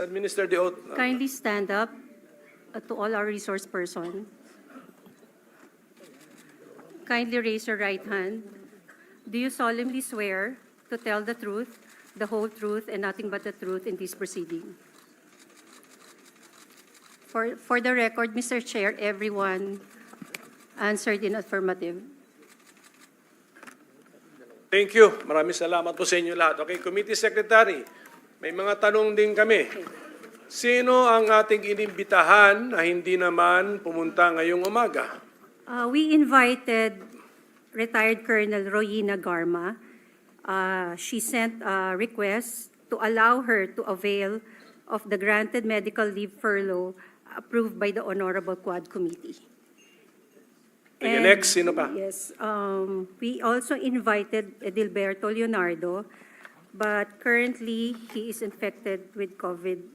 administer the oath. Kindly stand up to all our resource person. Kindly raise your right hand. Do you solemnly swear to tell the truth, the whole truth, and nothing but the truth in this proceeding? For the record, Mr. Chair, everyone answered in affirmative. Thank you. Maraming salamat po sa inyo lahat. Okay, Committee Secretary, may mga tanong din kami. Sino ang ating inimbitahan na hindi naman pumunta ngayong umaga? We invited retired Colonel Royina Garma. She sent a request to allow her to avail of the granted medical leave furlough approved by the Honorable Quad Committee. Okay, next, sino pa? Yes, we also invited Edilberto Leonardo, but currently he is infected with COVID